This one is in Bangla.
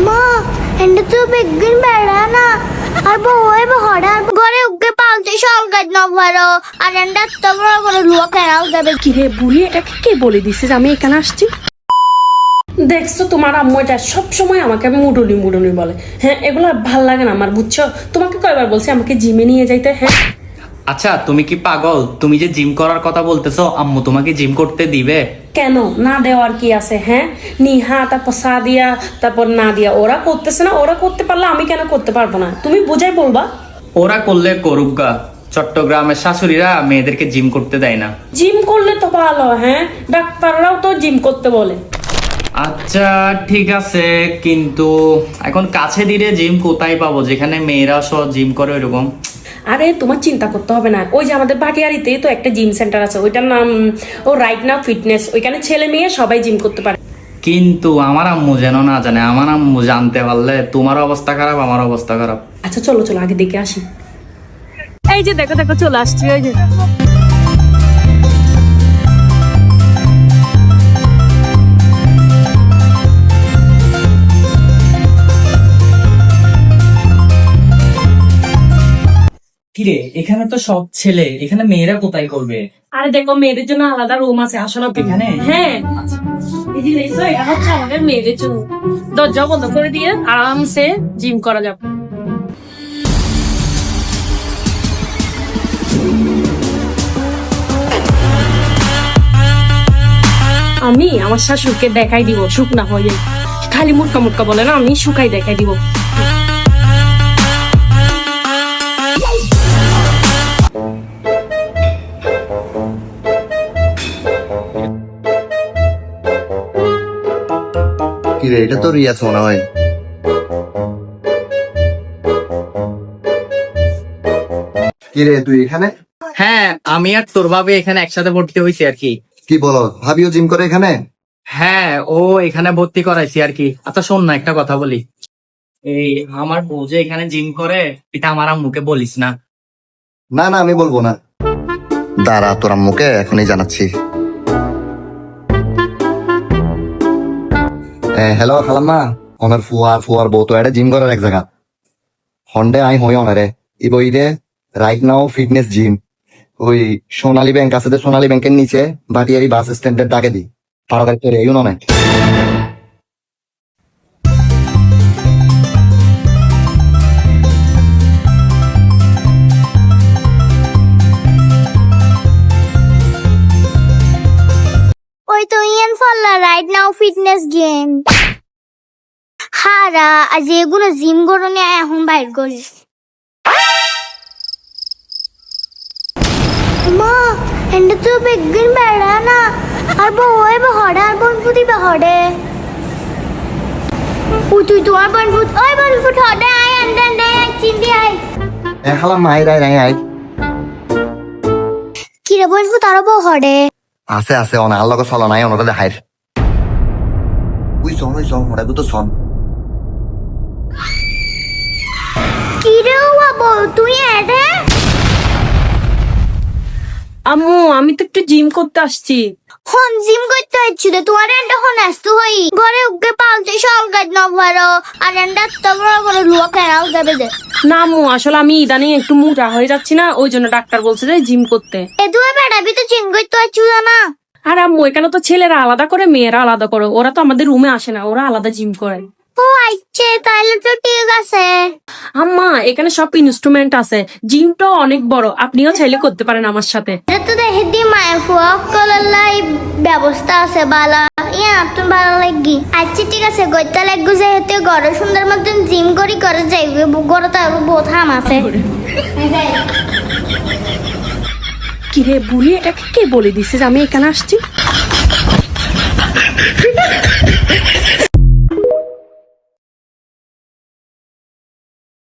মা এন্ড তো বেগিন বেড়া না আর বউয়ে বহড়া ঘরে উগে পালতে শাল গাছ না পারো আর এন্ডা তো বড় বড় লুয়া কেনাও যাবে কি রে বুড়ি, এটাকে কে বলে দিছে যে আমি এখানে আসছি? দেখছো তোমার আম্মু এটা সবসময় আমাকে মুডুলি মুডুলি বলে। হ্যাঁ, এগুলো ভাল লাগে না আমার, বুঝছো? তোমাকে কয়বার বলছি আমাকে জিমে নিয়ে যাইতে। হ্যাঁ আচ্ছা তুমি কি পাগল? তুমি যে জিম করার কথা বলতেছো, আম্মু তোমাকে জিম করতে দিবে? কেন না দেওয়ার কি আছে? হ্যাঁ, নিহা তারপর সাদিয়া তারপর না দিয়া, ওরা করতেছে না, ওরা করতে পারলে আমি কেন করতে পারবো না? তুমি বুঝাই বলবা। ওরা করলে করুক গা, চট্টগ্রামের শাশুড়িরা মেয়েদেরকে জিম করতে দেয় না। জিম করলে তো ভালো। হ্যাঁ, ডাক্তাররাও তো জিম করতে বলে। আচ্ছা ঠিক আছে, কিন্তু এখন কাছে দিলে জিম কোথায় পাবো যেখানে মেয়েরা সব জিম করে ওইরকম? আরে তোমার চিন্তা করতে হবে না, ওই যে আমাদের ভাটিয়ারিতেই তো একটা জিম সেন্টার আছে, ওইটার নাম ও রাইট নাও ফিটনেস। ওইখানে ছেলে মেয়ে সবাই জিম করতে পারে। কিন্তু আমার আম্মু যেন না জানে, আমার আম্মু জানতে পারলে তোমার অবস্থা খারাপ, আমার অবস্থা খারাপ। আচ্ছা চলো চলো আগে দেখে আসি। এই যে দেখো দেখো চলে আসছি। ওই যে কিরে, এখানে তো সব ছেলে, এখানে মেয়েরা কোথায় করবে? আরে দেখো মেয়েদের জন্য আলাদা রুম আছে, আসো না এখানে? হ্যাঁ, এই যে দেখছো এটা হচ্ছে আমাদের মেয়েদের জন্য। দরজা বন্ধ করে দিয়ে আরামসে জিম করা যাবে। আমি আমার শাশুড়কে দেখাই দিব শুকনা হয়ে, খালি মুটকা মুটকা বলে না, আমি শুকাই দেখাই দিব। কিরে, এটা তো রিয়াজ মনে হয়। কিরে তুই এখানে? হ্যাঁ, আমি আর তোর ভাবে এখানে একসাথে ভর্তি হয়েছি আর কি। কি বলো, ভাবিও জিম করে এখানে? হ্যাঁ, ও এখানে ভর্তি করাইছি আর কি। আচ্ছা শোন না, একটা কথা বলি। এই আমার বউ যে এখানে জিম করে, এটা আমার আম্মুকে বলিস না। না না, আমি বলবো না। দাঁড়া, তোর আম্মুকে এখনই জানাচ্ছি। হ্যালো খালাম্মা, ওনার ফুয়ার বউ তো এটা জিম করার এক জায়গা হন্ডে আই হই ওনারে ইবইরে রাইট নাও ফিটনেস জিম। ওই সোনালী ব্যাংক আছে, সোনালী ব্যাংকের নিচে ভাটিয়ারি বাস স্ট্যান্ডের ডাকে দি তাড়াতাড়ি চলে এই উনানে। ওই তো ইয়ান ফল্লা রাইট নাও ফিটনেস গেম হারা আজ এগুলো জিম করনে এখন বাইর করিস। মা এন্ড তো বেগিন বেড়া না আর বউয়ে বহড়া আর বনফুতি বহড়ে তুই তোমার বনফুত ওই বনফুত হড়ে আয় এন্ড চিন্দি আয়। খালাম্মা আই রাই রাই আই। কিরে বনফুত আরো বহড়ে আছে আছে, অনার লগে চলা নাই, অনটা দেখাই ওই সন ওটা তো সন। কিরে বাবু তুই এডে? আম্মু আমি তো একটু জিম করতে আসছি। হন জিম করতে হচ্ছিল তোমার এন্ড হন আসতো হই ঘরে উগে পালতে শাল গাছ না পারো আর এন্ডা তো বড় বড় লুয়া কেনাও যাবে দে। না আম্মু, আসলে আমি ইদানিং একটু মোটা হয়ে যাচ্ছি না, ওই জন্য ডাক্তার বলছে যে জিম করতে। এ দুয়ে বেড়াবি তো জিম করতে হচ্ছিল না? আর আম্মু এখানে তো ছেলেরা আলাদা করে মেয়েরা আলাদা করে, ওরা তো আমাদের রুমে আসে না, ওরা আলাদা জিম করে। ও আচ্ছা তাহলে তো ঠিক আছে। আম্মা এখানে সব ইনস্ট্রুমেন্ট আছে, জিমটাও অনেক বড়, আপনিও চাইলে করতে পারেন আমার সাথে। এটা তো দেখে দি মায়ের ফুয়া কলার ব্যবস্থা আছে বালা ইয়া তুমি ভালো লাগি। আচ্ছা ঠিক আছে গইতে লাগবে যেহেতু ঘরে সুন্দর মতন জিম করি করে যাইবে ঘরে তো আরো বহুত হাম আছে। কিরে বুড়ি, এটাকে কে বলে দিছে যে আমি এখানে আসছি?